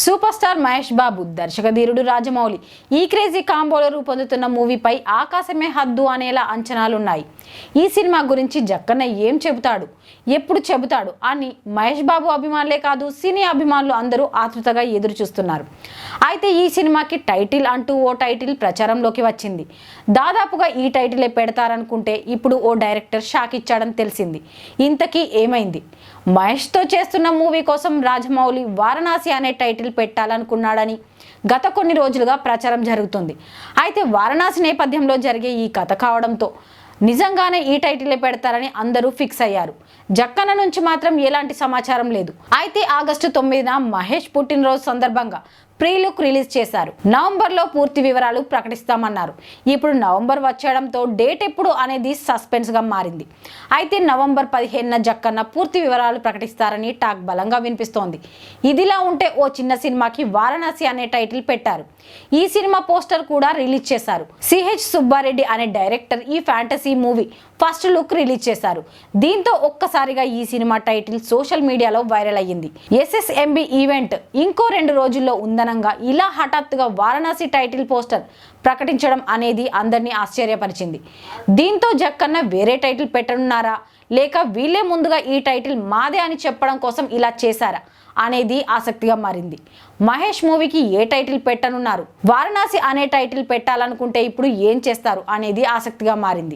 Super star Mahesh Babu దర్శకధీరుడు Rajamouli ఈ crazy కాంబోలో రూపొందుతున్న మూవీపై ఆకాశమే హద్దు అనేలా అంచనాలున్నాయి. ఈ సినిమా గురించి జక్కన్న ఏం చెబుతాడు, ఎప్పుడు చెబుతాడు అని మహేష్ బాబు అభిమానులే కాదు సినీ అభిమానులు అందరూ ఆతృతగా ఎదురు చూస్తున్నారు. అయితే ఈ సినిమాకి టైటిల్ అంటూ ఓ టైటిల్ ప్రచారంలోకి వచ్చింది. దాదాపుగా ఈ టైటిలే పెడతారనుకుంటే ఇప్పుడు ఓ డైరెక్టర్ షాక్ ఇచ్చాడని తెలిసింది. ఇంతకీ ఏమైంది? మహేష్తో చేస్తున్న మూవీ కోసం రాజమౌళి వారణాసి అనే టైటిల్ పెట్టాలనుకున్నాడని గత కొన్ని రోజులుగా ప్రచారం జరుగుతుంది. అయితే వారణాసి నేపథ్యంలో జరిగే ఈ కథ కావడంతో నిజంగానే ఈ టైటిలే పెడతారని అందరూ ఫిక్స్ అయ్యారు. జక్కన్న నుంచి మాత్రం ఎలాంటి సమాచారం లేదు. అయితే ఆగస్టు 9న మహేష్ పుట్టినరోజు సందర్భంగా ప్రీ లుక్ రిలీజ్ చేశారు. నవంబర్లో పూర్తి వివరాలు ప్రకటిస్తామన్నారు. ఇప్పుడు నవంబర్ వచ్చేయడంతో డేట్ ఎప్పుడు అనేది సస్పెన్స్ గా మారింది. అయితే నవంబర్ 15న జక్కన్న పూర్తి వివరాలు ప్రకటిస్తారని టాక్ బలంగా వినిపిస్తోంది. ఇదిలా ఉంటే ఓ చిన్న సినిమాకి వారణాసి అనే టైటిల్ పెట్టారు. ఈ సినిమా పోస్టర్ కూడా రిలీజ్ చేశారు. సిహెచ్ సుబ్బారెడ్డి అనే డైరెక్టర్ ఈ fantasy movie first look release చేశారు. దీంతో ఒక్కసారిగా ఈ సినిమా టైటిల్ సోషల్ మీడియాలో వైరల్ అయ్యింది. ఎస్ఎస్ఎంబి ఈవెంట్ ఇంకో 2 రోజుల్లో ఉందనంగా ఇలా హఠాత్తుగా వారణాసి టైటిల్ పోస్టర్ ప్రకటించడం అనేది అందరినీ ఆశ్చర్యపరిచింది. దీంతో జక్కన్న వేరే టైటిల్ పెట్టనున్నారా, లేక వీళ్ళే ముందుగా ఈ టైటిల్ మాదే అని చెప్పడం కోసం ఇలా చేశారా అనేది ఆసక్తిగా మారింది. మహేష్ మూవీకి ఏ టైటిల్ పెట్టనున్నారు, వారణాసి అనే టైటిల్ పెట్టాలనుకుంటే ఇప్పుడు ఏం చేస్తారు అనేది ఆసక్తిగా మారింది.